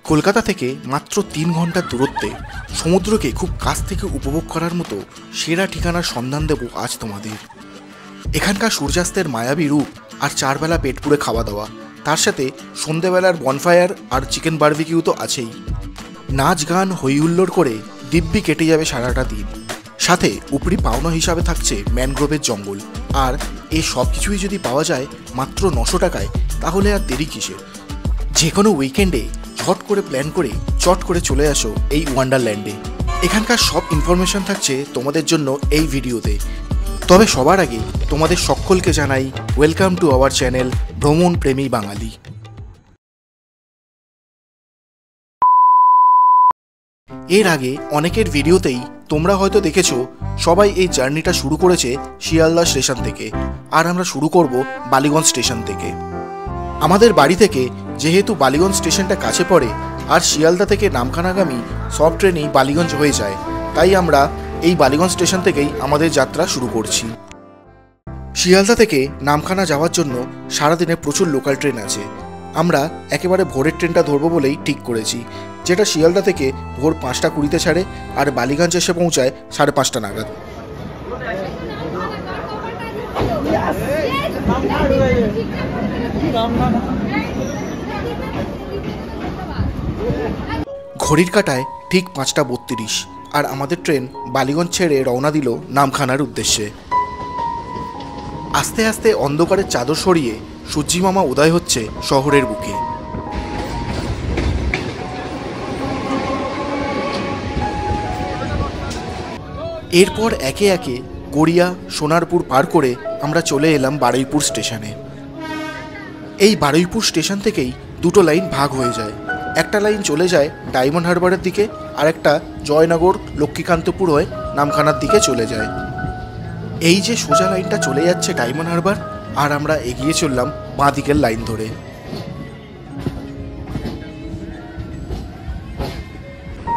কলকাতা থেকে মাত্র 3 ঘন্টার দূরত্বে সমুদ্রকে খুব কাছ থেকে উপভোগ করার মতো সেরা ঠিকানার সন্ধান দেব আজ তোমাদের। এখানকার সূর্যাস্তের মায়াবী রূপ আর চারবেলা পেট পুড়ে খাওয়া দাওয়া, তার সাথে সন্ধেবেলার বনফায়ার আর চিকেন বারবিকিউ তো আছেই। নাচ গান হই হুল্লোড় করে দিব্যি কেটে যাবে সারাটা দিন। সাথে উপরি পাওনা হিসাবে থাকছে ম্যানগ্রোভের জঙ্গল। আর এই সব কিছুই যদি পাওয়া যায় মাত্র 900 টাকায়, তাহলে আর দেরি কিসের? যে কোনো উইকেন্ডে ঝট করে প্ল্যান করে চট করে চলে আসো এই ওয়ান্ডারল্যান্ডে। এখানকার সব ইনফরমেশন থাকছে তোমাদের জন্য এই ভিডিওতে। তবে সবার আগে তোমাদের সকলকে জানাই ওয়েলকাম টু আওয়ার চ্যানেল ভ্রমণ প্রেমী বাঙালি। এর আগে অনেকের ভিডিওতেই তোমরা হয়তো দেখেছো সবাই এই জার্নিটা শুরু করেছে শিয়ালদা স্টেশন থেকে, আর আমরা শুরু করব বালিগঞ্জ স্টেশন থেকে। আমাদের বাড়ি থেকে যেহেতু বালিগঞ্জ স্টেশনটা কাছে পড়ে আর শিয়ালদা থেকে নামখানাগামী সব ট্রেনই বালিগঞ্জ হয়ে যায়, তাই আমরা এই বালিগঞ্জ স্টেশন থেকেই আমাদের যাত্রা শুরু করছি। শিয়ালদা থেকে নামখানা যাওয়ার জন্য সারাদিনে প্রচুর লোকাল ট্রেন আছে। আমরা একেবারে ভোরের ট্রেনটা ধরবো বলেই ঠিক করেছি, যেটা শিয়ালদা থেকে ভোর 5টা 20-তে ছাড়ে আর বালিগঞ্জ এসে পৌঁছায় 5:30 নাগাদ। ঘড়ির কাঁটায় ঠিক 5:32 আর আমাদের ট্রেন বালিগঞ্জ ছেড়ে রওনা দিল নামখানার উদ্দেশ্যে। আস্তে আস্তে অন্ধকারের চাদর সরিয়ে সূর্যিমামা উদয় হচ্ছে শহরের বুকে। এরপর একে একে গড়িয়া সোনারপুর পার করে আমরা চলে এলাম বারুইপুর স্টেশনে। এই বারুইপুর স্টেশন থেকেই দুটো লাইন ভাগ হয়ে যায়। একটা লাইন চলে যায় ডায়মন্ড হারবারের দিকে, আর একটা জয়নগর লক্ষ্মীকান্তপুর হয়ে নামখানার দিকে চলে যায়। এই যে সোজা লাইনটা চলে যাচ্ছে ডায়মন্ড হারবার, আর আমরা এগিয়ে চললাম বাঁ দিকের লাইন ধরে।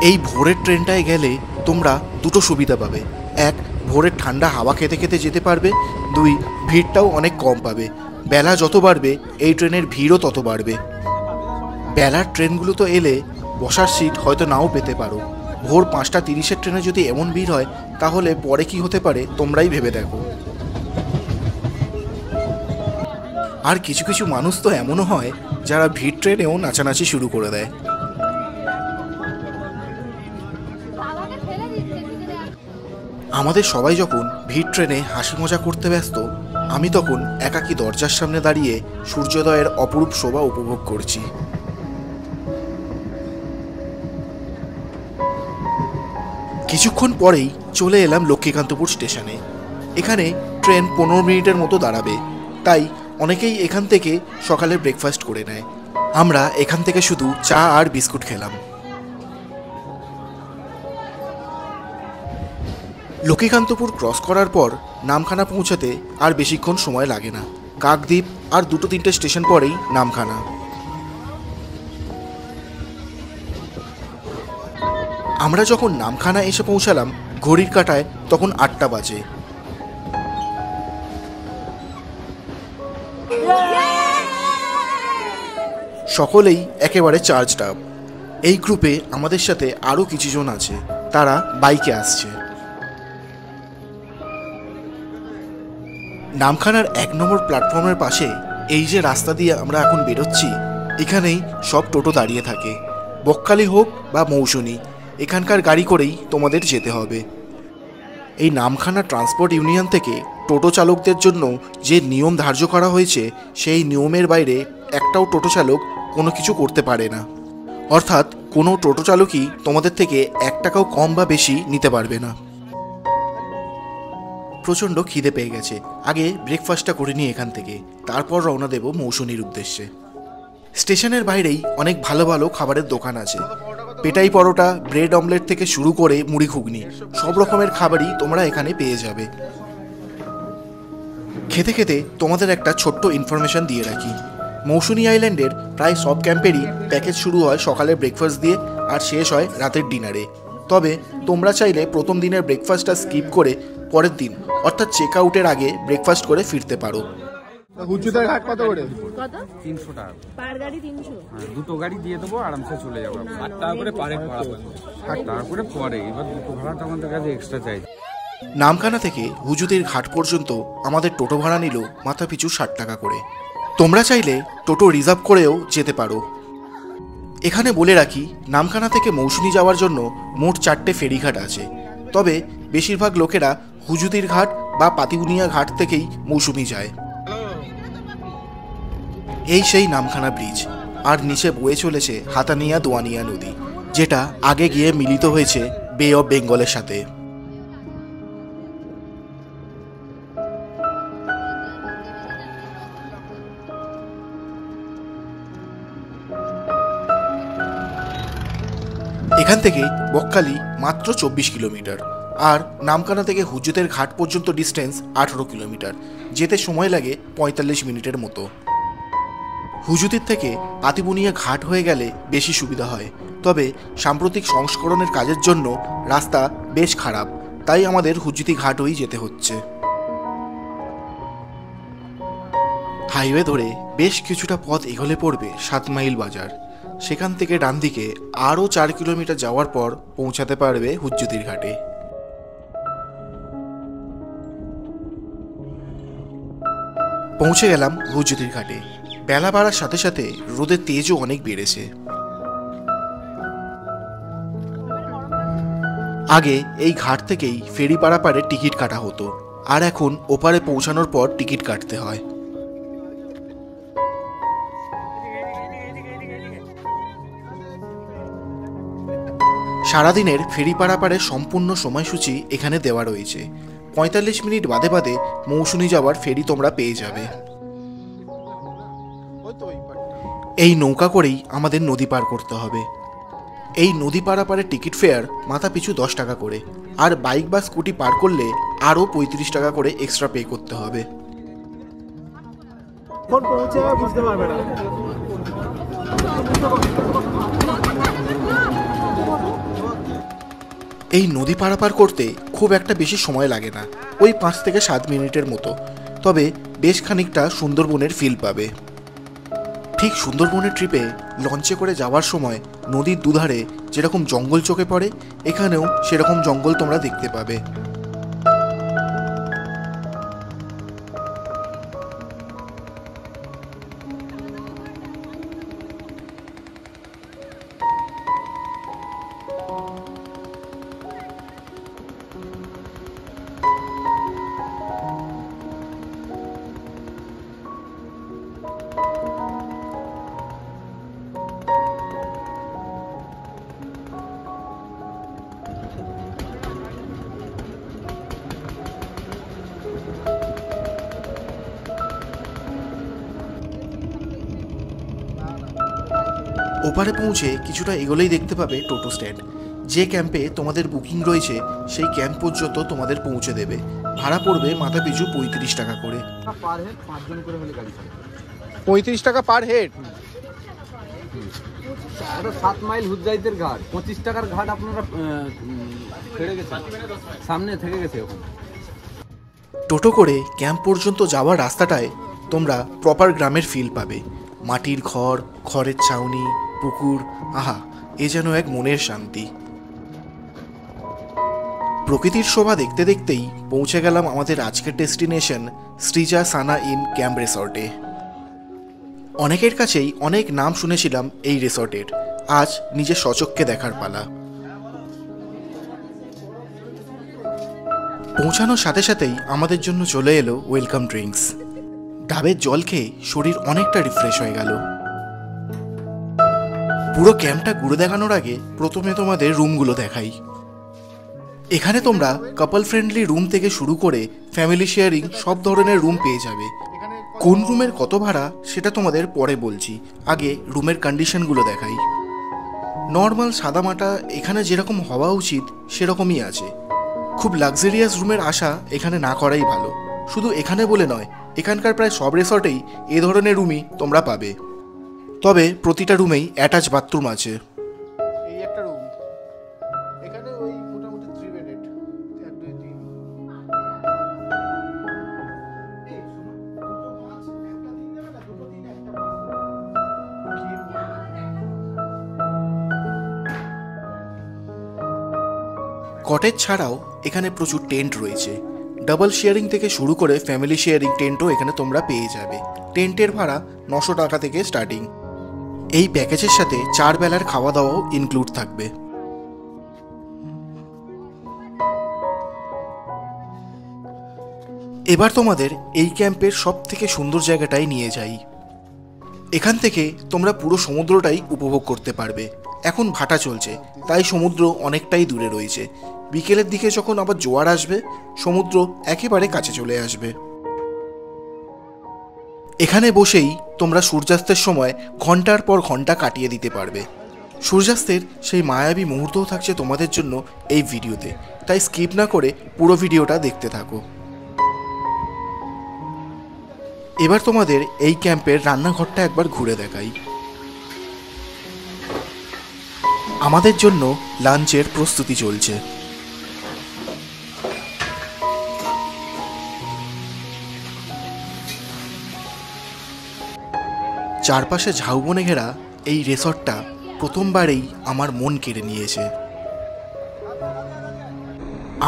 এই ভোরের ট্রেনটায় গেলে তোমরা দুটো সুবিধা পাবে। এক, ভোরের ঠান্ডা হাওয়া খেতে খেতে যেতে পারবে। দুই, ভিড়টাও অনেক কম পাবে। বেলা যত বাড়বে এই ট্রেনের ভিড়ও তত বাড়বে। বেলার ট্রেনগুলো তো এলে বসার সিট হয়তো নাও পেতে পারো। ভোর 5:30-এর ট্রেনে যদি এমন ভিড় হয়, তাহলে পরে কি হতে পারে তোমরাই ভেবে দেখো। আর কিছু কিছু মানুষ তো এমনও হয় যারা ভিড় ট্রেনেও নাচানাচি শুরু করে দেয়। আমাদের সবাই যখন ভিড় ট্রেনে হাসি মজা করতে ব্যস্ত, আমি তখন একাকী দরজার সামনে দাঁড়িয়ে সূর্যোদয়ের অপরূপ শোভা উপভোগ করছি। কিছুক্ষণ পরেই চলে এলাম লক্ষ্মীকান্তপুর স্টেশনে। এখানে ট্রেন 15 মিনিটের মতো দাঁড়াবে, তাই অনেকেই এখান থেকে সকালে ব্রেকফাস্ট করে নেয়। আমরা এখান থেকে শুধু চা আর বিস্কুট খেলাম। লক্ষ্মীকান্তপুর ক্রস করার পর নামখানা পৌঁছাতে আর বেশিক্ষণ সময় লাগে না। কাকদ্বীপ আর 2-3টে স্টেশন পরেই নামখানা। আমরা যখন নামখানা এসে পৌঁছালাম ঘড়ির কাঁটায় তখন 8টা বাজে। সকলেই একেবারে চার্জড আপ। এই গ্রুপে আমাদের সাথে আরও কিছুজন আছে, তারা বাইকে আসছে। নামখানার 1 নম্বর প্ল্যাটফর্মের পাশে এই যে রাস্তা দিয়ে আমরা এখন বেরোচ্ছি, এখানেই সব টোটো দাঁড়িয়ে থাকে। বকখালি হোক বা মৌসুনি, এখানকার গাড়ি করেই তোমাদের যেতে হবে। এই নামখানা ট্রান্সপোর্ট ইউনিয়ন থেকে টোটো চালকদের জন্য যে নিয়ম ধার্য করা হয়েছে, সেই নিয়মের বাইরে একটাও টোটো চালক কোনো কিছু করতে পারে না। অর্থাৎ কোনো টোটো চালকই তোমাদের থেকে 1 টাকাও কম বা বেশি নিতে পারবে না। প্রচণ্ড খিদে পেয়ে গেছে, আগে ব্রেকফাস্টটা করে নিই এখান থেকে, তারপর রওনা দেব মৌসুনির উদ্দেশ্যে। স্টেশনের বাইরেই অনেক ভালো ভালো খাবারের দোকান আছে। পেটাই পরোটা, ব্রেড অমলেট থেকে শুরু করে মুড়ি ঘুগনি, সব রকমের খাবারই তোমরা এখানে পেয়ে যাবে। খেতে খেতে তোমাদের একটা ছোট্ট ইনফরমেশন দিয়ে রাখি। মৌসুনি আইল্যান্ডের প্রায় সব ক্যাম্পেরই প্যাকেজ শুরু হয় সকালের ব্রেকফাস্ট দিয়ে আর শেষ হয় রাতের ডিনারে। তবে তোমরা চাইলে প্রথম দিনের ব্রেকফাস্টটা স্কিপ করে পরের দিন অর্থাৎ চেক আউটের আগে ব্রেকফাস্ট করে ফিরতে পারো। হুজুদের ঘাট কত করে? কত? 300 টাকা পার গাড়ি 300। হ্যাঁ, দুটো গাড়ি দিয়ে দেবো, আরামসে চলে যাবো। 8 টাকা করে পারে ভাড়া পাবে, 8 টাকা করে পরে। এবার দুটো ভাড়াটা আমাদের কাছে এক্সট্রা চাই। নামখানা থেকে হুজুদের ঘাট পর্যন্ত আমাদের টোটো ভাড়া নিল মাথা পিছু 60 টাকা করে। তোমরা চাইলে টোটো রিজার্ভ করেও যেতে পারো। এখানে বলে রাখি, নামখানা থেকে মৌসুমী যাওয়ার জন্য মোট 4টে ফেরিঘাট আছে, তবে বেশিরভাগ লোকেরা হুজুদির ঘাট বা পাতিবুনিয়া ঘাট থেকেই মৌসুমী যায়। এই সেই নামখানা ব্রিজ, আর নিচে বয়ে চলেছে হাতানিয়া দোয়ানিয়া নদী, যেটা আগে গিয়ে মিলিত হয়েছে বে অফ বেঙ্গলের সাথে। এখান থেকে বকখালি মাত্র 24 কিলোমিটার, আর নামখানা থেকে হুজুদের ঘাট পর্যন্ত ডিস্টেন্স 18 কিলোমিটার। যেতে সময় লাগে 45 মিনিটের মতো। হুজুতির থেকে পাতিবুনিয়া ঘাট হয়ে গেলে বেশি সুবিধা হয়, তবে সাম্প্রতিক সংস্করণের কাজের জন্য রাস্তা বেশ খারাপ, তাই আমাদের হুজুতি ঘাট হয়েই যেতে হচ্ছে। হাইওয়ে ধরে বেশ কিছুটা পথ এগোলে পড়বে 7 মাইল বাজার। সেখান থেকে ডান দিকে আরও 4 কিলোমিটার যাওয়ার পর পৌঁছাতে পারবে হুজ্জুতির ঘাটে। পৌঁছে গেলাম হুজ্জুতির ঘাটে। বেলা বাড়ার সাথে সাথে রোদের তেজও অনেক বেড়েছে। আগে এই ঘাট থেকেই ফেরি পারাপারে টিকিট কাটা হতো, আর এখন ওপারে পৌঁছানোর পর টিকিট কাটতে হয়। সারাদিনের ফেরি পারাপারের সম্পূর্ণ সময়সূচি এখানে দেওয়া রয়েছে। 45 মিনিট বাদে বাদে মৌসুমী যাওয়ার ফেরি তোমরা পেয়ে যাবে। এই নৌকা করেই আমাদের নদী পার করতে হবে। এই নদী পারাপারের টিকিট ফেয়ার মাথা পিছু 10 টাকা করে, আর বাইক বা স্কুটি পার করলে আরও 35 টাকা করে এক্সট্রা পে করতে হবে। বুঝতে পারবে না। এই নদী পারাপার করতে খুব একটা বেশি সময় লাগে না, ওই 5 থেকে 7 মিনিটের মতো, তবে বেশ খানিকটা সুন্দরবনের ফিল পাবে। ঠিক সুন্দরবনের ট্রিপে লঞ্চে করে যাওয়ার সময় নদীর দুধারে যেরকম জঙ্গল চোখে পড়ে, এখানেও সেরকম জঙ্গল তোমরা দেখতে পাবে। ওপারে পৌঁছে কিছুটা এগোলেই দেখতে পাবে টোটো স্ট্যান্ড। যে ক্যাম্পে তোমাদের বুকিং রয়েছে সেই ক্যাম্প পর্যন্ত তোমাদের পৌঁছে দেবে। ভাড়া পড়বে মাথা পিছু 35 টাকা করে। 35 টাকা পার হেড। 7 মাইল হুজ্জাইতের ঘাট, 25 টাকার ঘাট আপনারা ছেড়ে গেছে, সামনে থেকে গেছে। এখন টোটো করে ক্যাম্প পর্যন্ত যাওয়ার রাস্তাটায় তোমরা প্রপার গ্রামের ফিল পাবে। মাটির ঘর, খড়ের ছাউনি, পুকুর, আহা, এ যেন এক মনের শান্তি। প্রকৃতির শোভা দেখতে দেখতেই পৌঁছে গেলাম আমাদের আজকের destination Srija Sana in camp রিসর্টে। অনেকের কাছেই অনেক নাম শুনেছিলাম এই রিসর্টের, আজ নিজের স্বচক্ষে দেখার পালা। পৌঁছানোর সাথে সাথেই আমাদের জন্য চলে এলো ওয়েলকাম ড্রিঙ্কস। ডাবের জল খেয়ে শরীর অনেকটা রিফ্রেশ হয়ে গেল। পুরো ক্যাম্পটা ঘুরে দেখানোর আগে প্রথমে তোমাদের রুমগুলো দেখাই। এখানে তোমরা কাপল ফ্রেন্ডলি রুম থেকে শুরু করে ফ্যামিলি শেয়ারিং সব ধরনের রুম পেয়ে যাবে। কোন রুমের কত ভাড়া সেটা তোমাদের পরে বলছি, আগে রুমের কন্ডিশনগুলো দেখাই। নর্মাল সাদামাটা এখানে যেরকম হওয়া উচিত সেরকমই আছে। খুব লাক্সারিয়াস রুমের আশা এখানে না করাই ভালো। শুধু এখানে বলে নয়, এখানকার প্রায় সব রিসর্টেই এ ধরনের রুমই তোমরা পাবে, তবে প্রতিটা রুমেই অ্যাটাচ বাথরুম আছে। এই একটা রুম, এখানে ওই মোটামুটি 3 বেডেড, 1 2 3। কটেজ ছাড়াও এখানে প্রচুর টেন্ট রয়েছে। ডাবল শেয়ারিং থেকে শুরু করে ফ্যামিলি শেয়ারিং টেন্টও এখানে তোমরা পেয়ে যাবে। টেন্টের ভাড়া 900 টাকা থেকে স্টার্টিং। এই প্যাকেজের সাথে 4 বেলার খাওয়া দাওয়াও ইনক্লুড থাকবে। এবার তোমাদের এই ক্যাম্পের সব থেকে সুন্দর জায়গাটাই নিয়ে যাই। এখান থেকে তোমরা পুরো সমুদ্রটাই উপভোগ করতে পারবে। এখন ভাটা চলছে, তাই সমুদ্র অনেকটাই দূরে রয়েছে। বিকেলের দিকে যখন আবার জোয়ার আসবে, সমুদ্র একেবারে কাছে চলে আসবে। এখানে বসেই তোমরা সূর্যাস্তের সময় ঘন্টার পর ঘন্টা কাটিয়ে দিতে পারবে। সূর্যাস্তের সেই মায়াবী মুহূর্তও থাকছে তোমাদের জন্য এই ভিডিওতে, তাই স্কিপ না করে পুরো ভিডিওটা দেখতে থাকো। এবার তোমাদের এই ক্যাম্পের রান্নাঘরটা একবার ঘুরে দেখাই। আমাদের জন্য লাঞ্চের প্রস্তুতি চলছে। চারপাশে ঝাউবনে ঘেরা এই রিসর্টটা প্রথমবারেই আমার মন কেড়ে নিয়েছে।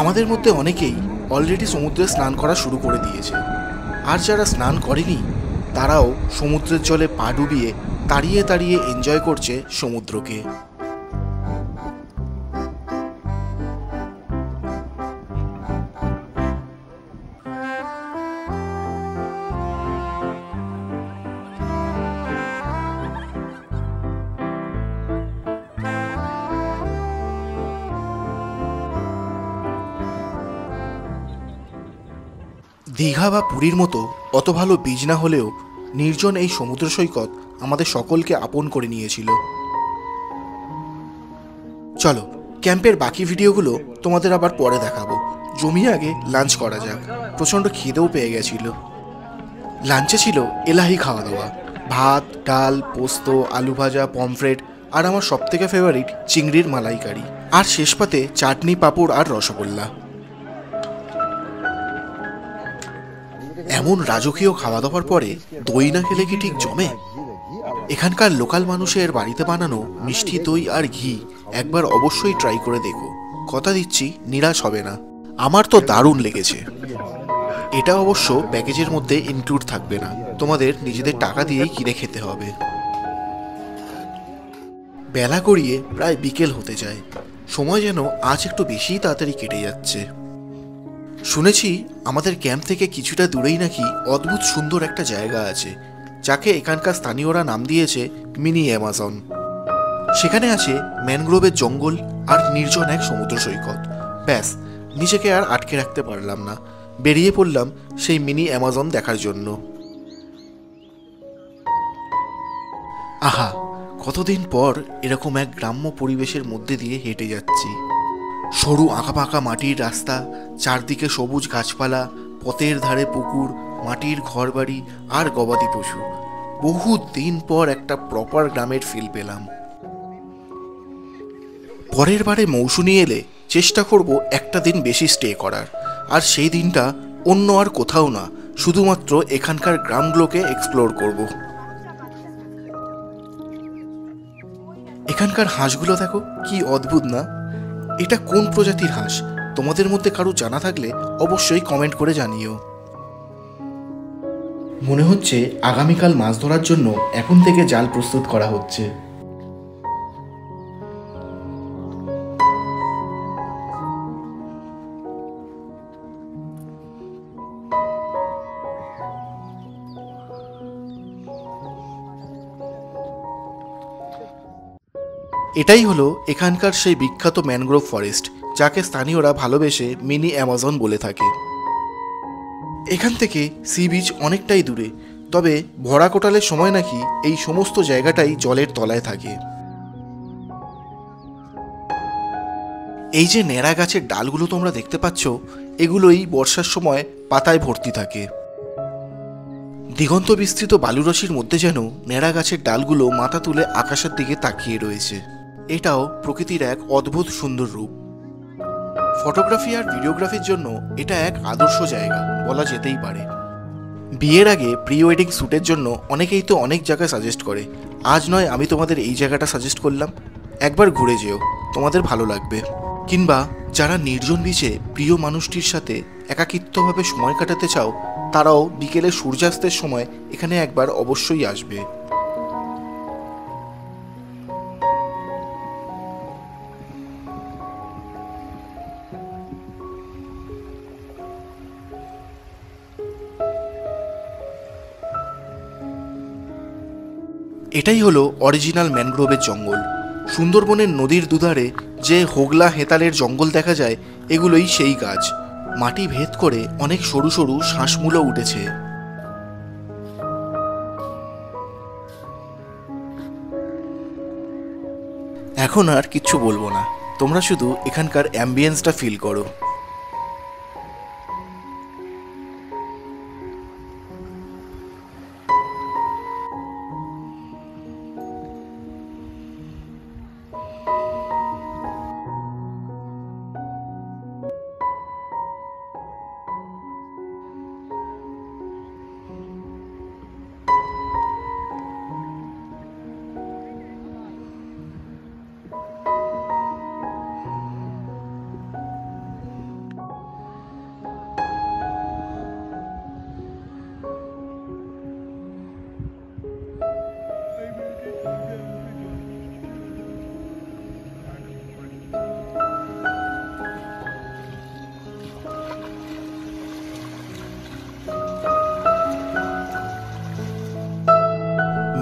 আমাদের মধ্যে অনেকেই অলরেডি সমুদ্রে স্নান করা শুরু করে দিয়েছে, আর যারা স্নান করেনি তারাও সমুদ্রের জলে পা ডুবিয়ে তাড়িয়ে তাড়িয়ে এনজয় করছে সমুদ্রকে। দীঘা বা পুরীর মতো অত ভালো বীজ না হলেও নির্জন এই সমুদ্র সৈকত আমাদের সকলকে আপন করে নিয়েছিল। চলো ক্যাম্পের বাকি ভিডিওগুলো তোমাদের আবার পরে দেখাবো। জমিয়ে আগে লাঞ্চ করা যাক, প্রচণ্ড খিদেও পেয়ে গেছিল। লাঞ্চে ছিল এলাহি খাওয়া দাওয়া, ভাত, ডাল, পোস্ত, আলু ভাজা, পমফ্রেট, আর আমার সবথেকে ফেভারিট চিংড়ির মালাইকারি, আর শেষ পাতে চাটনি, পাঁপড় আর রসগোল্লা। এমন রাজকীয় খাওয়া দাওয়ার পরে দই না খেলে কি ঠিক জমে? এখানকার লোকাল মানুষের বাড়িতে বানানো মিষ্টি দই আর ঘি একবার অবশ্যই ট্রাই করে দেখো, কথা দিচ্ছি নিরাশ হবে না। আমার তো দারুণ লেগেছে। এটা অবশ্য প্যাকেজের মধ্যে ইনক্লুড থাকবে না, তোমাদের নিজেদের টাকা দিয়েই কিনে খেতে হবে। বেলা গড়িয়ে প্রায় বিকেল হতে যায়, সময় যেন আজ একটু বেশি তাড়াতাড়ি কেটে যাচ্ছে। শুনেছি আমাদের ক্যাম্প থেকে কিছুটা দূরেই নাকি অদ্ভুত সুন্দর একটা জায়গা আছে, যাকে এখানকার স্থানীয়রা নাম দিয়েছে মিনি অ্যামাজন। সেখানে আছে ম্যানগ্রোভের জঙ্গল আর নির্জন এক সমুদ্র সৈকত। ব্যাস, নিজেকে আর আটকে রাখতে পারলাম না, বেরিয়ে পড়লাম সেই মিনি অ্যামাজন দেখার জন্য। আহা, কতদিন পর এরকম এক গ্রাম্য পরিবেশের মধ্যে দিয়ে হেঁটে যাচ্ছি। সরু আঁকাবাঁকা মাটির রাস্তা, চারদিকে সবুজ গাছপালা, পথের ধারে পুকুর, মাটির ঘরবাড়ি আর গবাদি পশু। বহু দিন পর একটা প্রপার গ্রামের ফিল পেলাম। পরের বারে মৌসুমী এলে চেষ্টা করব একটা দিন বেশি স্টে করার, আর সেই দিনটা অন্য আর কোথাও না, শুধুমাত্র এখানকার গ্রামগুলোকে এক্সপ্লোর করব। এখানকার হাঁসগুলো দেখো কি অদ্ভুত না? এটা কোন প্রজাতির হাঁস? তোমাদের মধ্যে কারো জানা থাকলে অবশ্যই কমেন্ট করে জানিও। মনে হচ্ছে আগামীকাল মাছ ধরার জন্য এখন থেকে জাল প্রস্তুত করা হচ্ছে। এটাই হলো এখানকার সেই বিখ্যাত ম্যানগ্রোভ ফরেস্ট, যাকে স্থানীয়রা ভালোবেসে মিনি অ্যামাজন বলে থাকে। এখান থেকে সি বিচ অনেকটাই দূরে, তবে ভরা কোটালের সময় নাকি এই সমস্ত জায়গাটাই জলের তলায় থাকে। এই যে ন্যাড়া গাছের ডালগুলো তোমরা দেখতে পাচ্ছ, এগুলোই বর্ষার সময় পাতায় ভর্তি থাকে। দিগন্ত বিস্তৃত বালুরাশির মধ্যে যেন ন্যাড়া গাছের ডালগুলো মাথা তুলে আকাশের দিকে তাকিয়ে রয়েছে। এটাও প্রকৃতির এক অদ্ভুত সুন্দর রূপ। ফটোগ্রাফি আর ভিডিওগ্রাফির জন্য এটা এক আদর্শ জায়গা বলা যেতেই পারে। বিয়ের আগে প্রি ওয়েডিং শ্যুটের জন্য অনেকেই তো অনেক জায়গায় সাজেস্ট করে, আজ নয় আমি তোমাদের এই জায়গাটা সাজেস্ট করলাম। একবার ঘুরে যেও, তোমাদের ভালো লাগবে। কিংবা যারা নির্জন বিচে প্রিয় মানুষটির সাথে একাকিত্বভাবে সময় কাটাতে চাও, তারাও বিকেলে সূর্যাস্তের সময় এখানে একবার অবশ্যই আসবে। এটাই হলো অরিজিনাল ম্যানগ্রোভের জঙ্গল। সুন্দরবনের নদীর দুধারে যে হোগলা হেতালের জঙ্গল দেখা যায়, এগুলোই সেই গাছ। মাটি ভেদ করে অনেক সরু সরু শ্বাসমূলও উঠেছে। এখন আর কিচ্ছু বলবো না, তোমরা শুধু এখানকার অ্যাম্বিয়েন্সটা ফিল করো।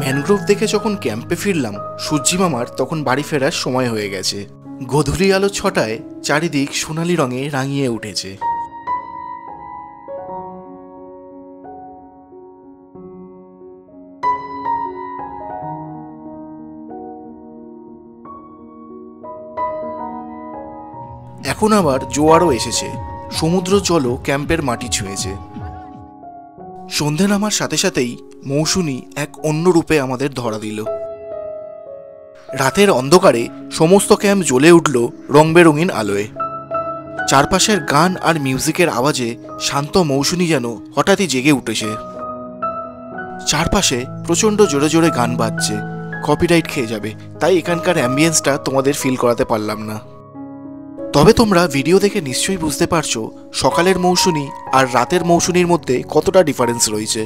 ম্যানগ্রোভ দেখে যখন ক্যাম্পে ফিরলাম, সূর্যি মামার তখন বাড়ি ফেরার সময় হয়ে গেছে। গধূলি আলো ছটায় চারিদিক সোনালি রঙে রাঙিয়ে উঠেছে। এখন আবার জোয়ারও এসেছে, সমুদ্র জলও ক্যাম্পের মাটি ছুঁয়েছে। সন্ধে নামার সাথে সাথেই মৌসুমী এক অন্য রূপে আমাদের ধরা দিল। রাতের অন্ধকারে সমস্ত ক্যাম্প জ্বলে উঠল রং বেরঙিন আলোয়। চারপাশের গান আর মিউজিকের আওয়াজে শান্ত মৌসুমী যেন হঠাৎই জেগে উঠেছে। চারপাশে প্রচণ্ড জোরে জোরে গান বাজছে, কপিরাইট খেয়ে যাবে, তাই এখানকার অ্যাম্বিয়েন্সটা তোমাদের ফিল করাতে পারলাম না। তবে তোমরা ভিডিও দেখে নিশ্চয়ই বুঝতে পারছো সকালের মৌসুমী আর রাতের মৌসুমীর মধ্যে কতটা ডিফারেন্স রয়েছে।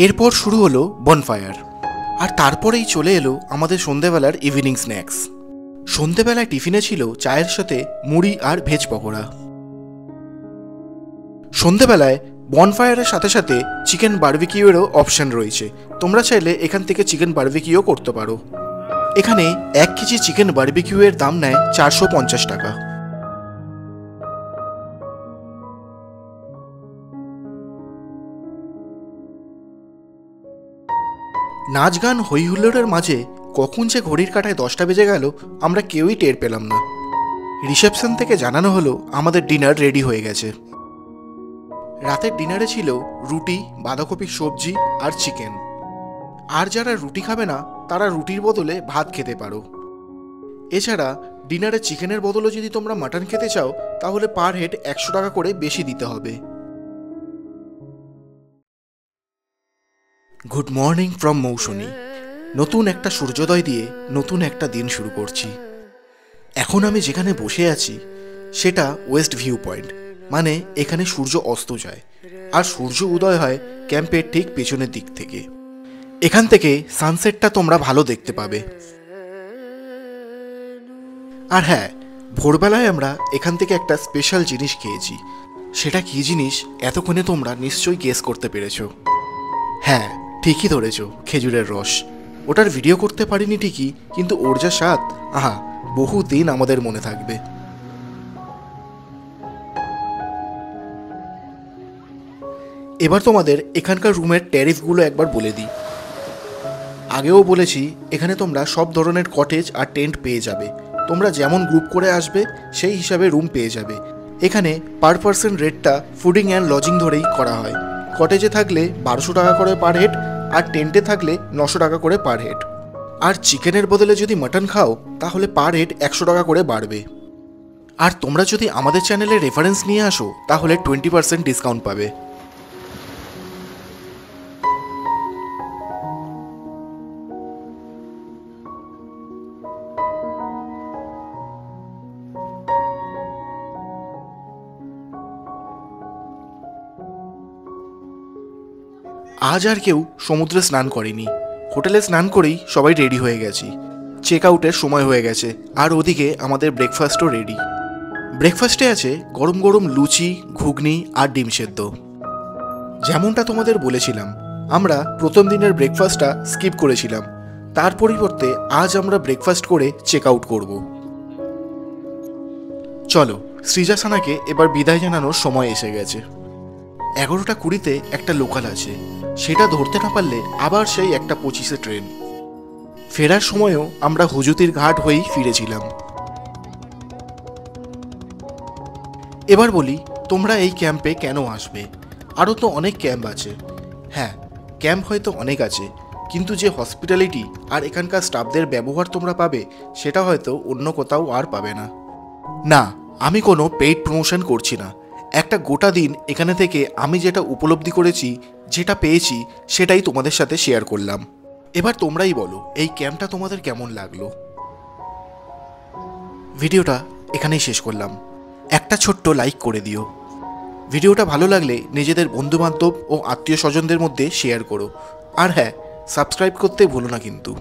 এরপর শুরু হলো বনফায়ার, আর তারপরেই চলে এলো আমাদের সন্ধেবেলার ইভিনিং স্ন্যাক্স। সন্ধেবেলায় টিফিনে ছিল চায়ের সাথে মুড়ি আর ভেজ পকোড়া। সন্ধেবেলায় বনফায়ারের সাথে সাথে চিকেন বারবিকিউয়েরও অপশন রয়েছে, তোমরা চাইলে এখান থেকে চিকেন বারবিকিউও করতে পারো। এখানে 1 কেজি চিকেন বারবিকিউয়ের দাম নেয় 450 টাকা। নাচ গান হই হুল্লোড়ের মাঝে কখন যে ঘড়ির কাঁটায় 10টা বেজে গেল আমরা কেউই টের পেলাম না। রিসেপশন থেকে জানানো হলো আমাদের ডিনার রেডি হয়ে গেছে। রাতের ডিনারে ছিল রুটি, বাঁধাকপির সবজি আর চিকেন। আর যারা রুটি খাবে না তারা রুটির বদলে ভাত খেতে পারো। এছাড়া ডিনারে চিকেনের বদলে যদি তোমরা মাটন খেতে চাও তাহলে পার হেড 100 টাকা করে বেশি দিতে হবে। গুড মর্নিং ফ্রম মৌসুমী। নতুন একটা সূর্যোদয় দিয়ে নতুন একটা দিন শুরু করছি। এখন আমি যেখানে বসে আছি সেটা ওয়েস্ট ভিউ পয়েন্ট, মানে এখানে সূর্য অস্ত যায় আর সূর্য উদয় হয় ক্যাম্পের ঠিক পেছনের দিক থেকে। এখান থেকে সানসেটটা তোমরা ভালো দেখতে পাবে। আর হ্যাঁ, ভোরবেলায় আমরা এখান থেকে একটা স্পেশাল জিনিস খেয়েছি। সেটা কী জিনিস এতক্ষণে তোমরা নিশ্চয়ই গেস করতে পেরেছো। হ্যাঁ, ঠিকই ধরেছো, খেজুরের রস। ওটার ভিডিও করতে পারিনি ঠিকই, কিন্তু ওর যা স্বাদ, আহা, বহুদিন আমাদের মনে থাকবে। এবার তোমাদের এখানকার রুমের ট্যারিফগুলো একবার বলে দিই। আগেও বলেছি, এখানে তোমরা সব ধরনের কটেজ আর টেন্ট পেয়ে যাবে। তোমরা যেমন গ্রুপ করে আসবে সেই হিসাবে রুম পেয়ে যাবে। এখানে পার পার্সন রেটটা ফুডিং অ্যান্ড লজিং ধরেই করা হয়। কটেজে থাকলে 1200 টাকা করে পার হেড, আর টেন্টে থাকলে 900 টাকা করে পার হেড। আর চিকেনের বদলে যদি মাটন খাও তাহলে পার হেড 100 টাকা করে বাড়বে। আর তোমরা যদি আমাদের চ্যানেলে রেফারেন্স নিয়ে আসো তাহলে 20% ডিসকাউন্ট পাবে। আজ আর কেউ সমুদ্রে স্নান করেনি। হোটেলে স্নান করেই সবাই রেডি হয়ে গেছি। চেক আউটের সময় হয়ে গেছে, আর ওদিকে আমাদের ব্রেকফাস্টও রেডি। ব্রেকফাস্টে আছে গরম গরম লুচি, ঘুগনি আর ডিম সেদ্ধ। যেমনটা তোমাদের বলেছিলাম, আমরা প্রথম দিনের ব্রেকফাস্টটা স্কিপ করেছিলাম। তার পরিবর্তে আজ আমরা ব্রেকফাস্ট করে চেক আউট করব। চলো, সৃজাসানাকে এবার বিদায় জানানোর সময় এসে গেছে। 11টা 20-তে একটা লোকাল আছে, সেটা ধরতে না পারলে আবার সেই 1:25-এ ট্রেন। ফেরার সময়ও আমরা হুজুতির ঘাট হয়েই ফিরেছিলাম। এবার বলি, তোমরা এই ক্যাম্পে কেন আসবে? আরও তো অনেক ক্যাম্প আছে। হ্যাঁ, ক্যাম্প হয়তো অনেক আছে, কিন্তু যে হসপিটালিটি আর এখানকার স্টাফদের ব্যবহার তোমরা পাবে সেটা হয়তো অন্য কোথাও আর পাবে না। না, আমি কোনো পেইড প্রমোশন করছি না। একটা গোটা দিন এখানে থেকে আমি যেটা উপলব্ধি করেছি, যেটা পেয়েছি, সেটাই তোমাদের সাথে শেয়ার করলাম। এবার তোমরাই বলো এই ক্যাম্পটা তোমাদের কেমন লাগলো। ভিডিওটা এখানেই শেষ করলাম। একটা ছোট্ট লাইক করে দিও। ভিডিওটা ভালো লাগলে নিজেদের বন্ধুবান্ধব ও আত্মীয় স্বজনদের মধ্যে শেয়ার করো। আর হ্যাঁ, সাবস্ক্রাইব করতে ভুলো না কিন্তু।